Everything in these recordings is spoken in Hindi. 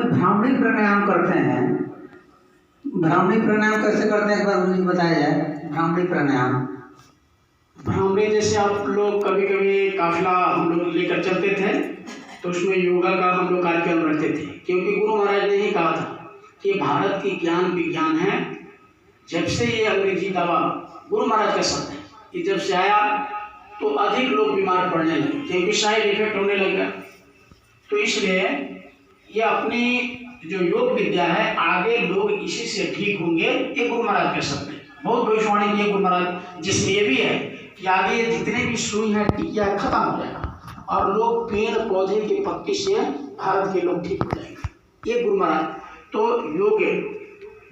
भ्रामरी प्राणायाम करते हैं। भ्रामरी प्राणायाम कैसे करते हैं एक बार मुझे बताया जाए। भ्रामरी प्राणायाम, भ्रामरी जैसे आप लोग कभी कभी काफिला हम लोग लेकर चलते थे तो उसमें योगा का हम लोग कार्यक्रम रखते थे, क्योंकि गुरु महाराज ने ही कहा था कि भारत की ज्ञान विज्ञान है। जब से ये अंग्रेजी दवा, गुरु महाराज का शब्द है, कि जब से आया तो अधिक लोग बीमार पड़ने लगे, क्योंकि साइड इफेक्ट होने लग गया। तो इसलिए ये अपनी जो योग विद्या है, आगे लोग इसी से ठीक होंगे, ये गुरु महाराज का शब्द है। बहुत भविष्यवाणी की है गुरु महाराज, जिसमें ये भी है कि आगे जितने भी सुई है टिकिया खत्म हो जाएगा और लोग पेड़ पौधे के पत्ते से भारत के लोग ठीक हो जाएंगे, ये गुरु महाराज। तो योग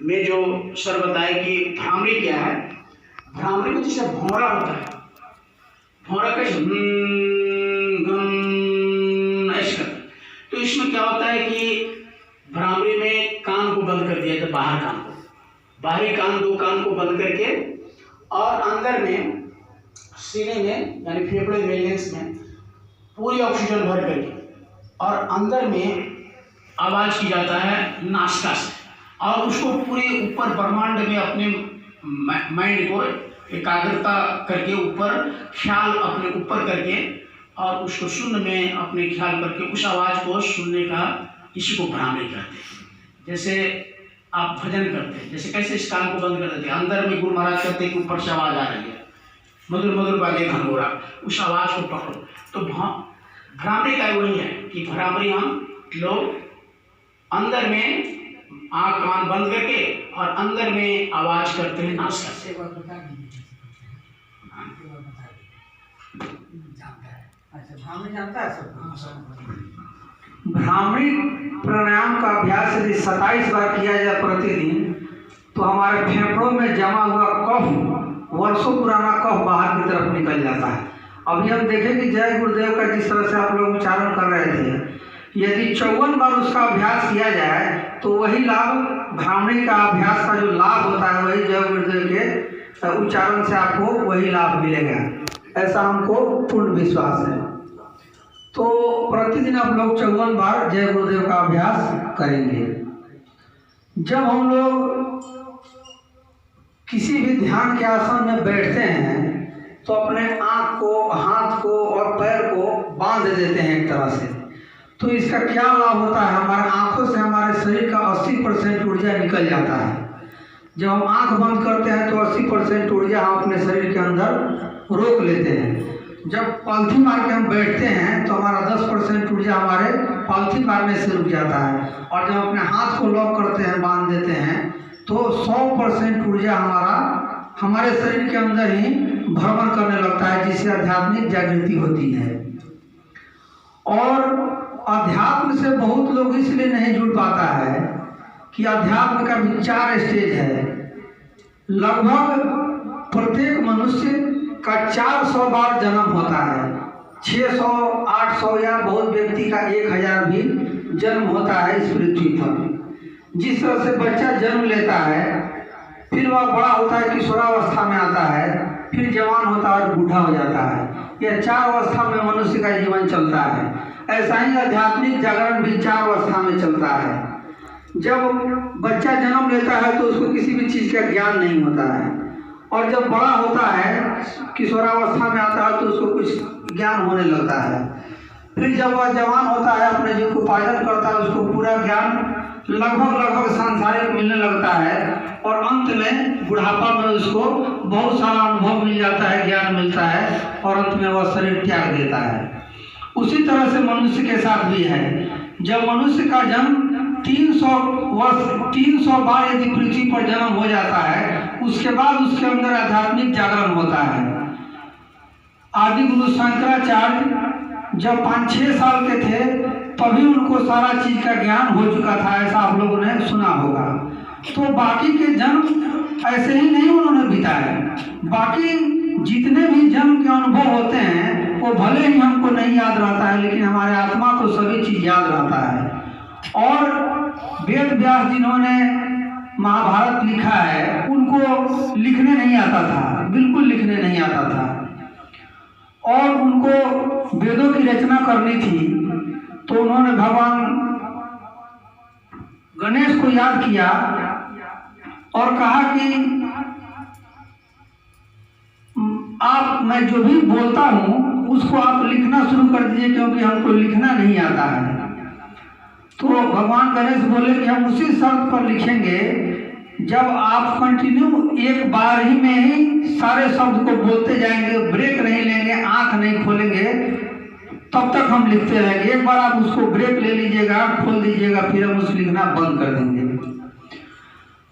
में जो सर बताए कि भ्रामरी क्या है, भ्रामरी में जैसे भौरा होता है, भौरा कैसे ऐसे करता है। तो इसमें क्या होता है कि भ्रामरी में कान को बंद कर दिया, तो बाहर कान को, बाहरी कान, दो कान को बंद करके और अंदर में सीने में यानी फेफड़े में, लेंस में पूरी ऑक्सीजन भर करके और अंदर में आवाज की जाता है नासिका से, और उसको पूरे ऊपर ब्रह्मांड में अपने माइंड को एकाग्रता करके ऊपर ख्याल अपने ऊपर करके और उसको शून्य में अपने ख्याल करके उस आवाज को सुनने का, इसी को भ्रामरी कहते हैं। जैसे आप भजन करते हैं, जैसे कैसे इस कान को बंद कर देते हैं, अंदर में गुरु महाराज कहते हैं कि ऊपर से आवाज आ रही है, मधुर मधुर बाजे घनघोरा, उस आवाज को पकड़ो। तो भ्रामरी का वही है कि भ्रामरी हम लोग अंदर में आँख कान बंद करके और अंदर में आवाज करते हैं नासिका से। भ्रामरी प्राणायाम का अभ्यास यदि 27 बार किया जाए प्रतिदिन, तो हमारे फेफड़ों में जमा हुआ कफ, वर्षों पुराना कफ बाहर की तरफ निकल जाता है। अभी हम देखें कि जय गुरुदेव का जिस तरह से आप लोग उच्चारण कर रहे थे, यदि 54 बार उसका अभ्यास किया जाए तो वही लाभ, भ्रामरी का अभ्यास का जो लाभ होता है, वही जय गुरुदेव के उच्चारण से आपको वही लाभ मिलेगा, ऐसा हमको पूर्ण विश्वास है। तो प्रतिदिन आप लोग 54 बार जय गुरुदेव का अभ्यास करेंगे। जब हम लोग किसी भी ध्यान के आसन में बैठते हैं तो अपने आँख को, हाथ को और पैर को बांध देते हैं एक तरह से। तो इसका क्या लाभ होता है, हमारे आँखों से हमारे शरीर का 80% ऊर्जा निकल जाता है। जब हम आँख बंद करते हैं तो 80% ऊर्जा हम अपने शरीर के अंदर रोक लेते हैं। जब पालथी मार के हम बैठते हैं तो हमारा 10% ऊर्जा हमारे पालथी मारने से रुक जाता है, और जब अपने हाथ को लॉक करते हैं, बांध देते हैं, तो 100% ऊर्जा हमारे शरीर के अंदर ही भ्रमण करने लगता है, जिससे आध्यात्मिक जागृति होती है। और अध्यात्म से बहुत लोग इसलिए नहीं जुड़ पाता है कि अध्यात्म का भी 4 स्टेज है। लगभग प्रत्येक मनुष्य का 400 बार जन्म होता है, 600, 800 या बहुत व्यक्ति का 1000 भी जन्म होता है इस पृथ्वी पर। जिस तरह से बच्चा जन्म लेता है, फिर वह बड़ा होता है, किशोरावस्था में आता है, फिर जवान होता है और बूढ़ा हो जाता है। यह 4 अवस्था में मनुष्य का जीवन चलता है। ऐसा ही आध्यात्मिक जागरण भी 4 अवस्था में चलता है। जब बच्चा जन्म लेता है तो उसको किसी भी चीज़ का ज्ञान नहीं होता है, और जब बड़ा होता है, किशोरावस्था में आता है, तो उसको कुछ ज्ञान होने लगता है। फिर जब वह जवान होता है, अपने जीव को पालन करता है, उसको पूरा ज्ञान लगभग सांसारिक मिलने लगता है, और अंत में बुढ़ापा में उसको बहुत सारा अनुभव मिल जाता है, ज्ञान मिलता है, और अंत में वह शरीर त्याग देता है। उसी तरह से मनुष्य के साथ भी है। जब मनुष्य का जन्म 300 बार यदि पृथ्वी पर जन्म हो जाता है, उसके बाद उसके अंदर आध्यात्मिक जागरण होता है। आदि गुरु शंकराचार्य जब 5-6 साल के थे, तभी उनको सारा चीज का ज्ञान हो चुका था, ऐसा आप लोगों ने सुना होगा। तो बाकी के जन्म ऐसे ही नहीं उन्होंने बिताए। बाकी जितने भी जन्म के अनुभव होते हैं वो भले ही हमको नहीं याद रहता है, लेकिन हमारे आत्मा को सभी चीज याद रहता है। और वेद व्यास जिन्होंने महाभारत लिखा है, उनको लिखने नहीं आता था, बिल्कुल लिखने नहीं आता था, और उनको वेदों की रचना करनी थी। तो उन्होंने भगवान गणेश को याद किया और कहा कि मैं जो भी बोलता हूँ उसको आप लिखना शुरू कर दीजिए, क्योंकि हमको लिखना नहीं आता है। तो भगवान गणेश बोले कि हम उसी शर्त पर लिखेंगे जब आप कंटिन्यू एक बार ही में ही सारे शब्द को बोलते जाएंगे, ब्रेक नहीं लेंगे, आंख नहीं खोलेंगे, तब तक हम लिखते रहेंगे। एक बार आप उसको ब्रेक ले लीजिएगा, खोल दीजिएगा, फिर हम उसे लिखना बंद कर देंगे।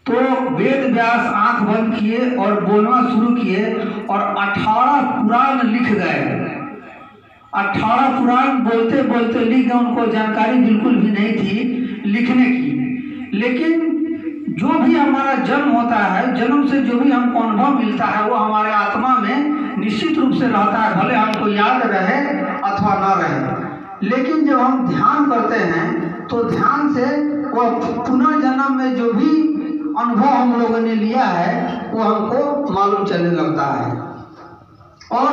तो वेद व्यास आंख बंद किए और बोलना शुरू किए और 18 पुराण लिख गए। 18 पुराण बोलते बोलते लिख गए। उनको जानकारी बिल्कुल भी नहीं थी लिखने की, लेकिन जो भी हमारा जन्म होता है, जन्म से जो भी हमको अनुभव मिलता है वो हमारे आत्मा में निश्चित रूप से रहता है, भले हमको याद रहे अथवा न रहे। लेकिन जब हम ध्यान करते हैं तो ध्यान से वो पुनर्जन्म में जो भी अनुभव हम लोगों ने लिया है वो हमको मालूम चलने लगता है। और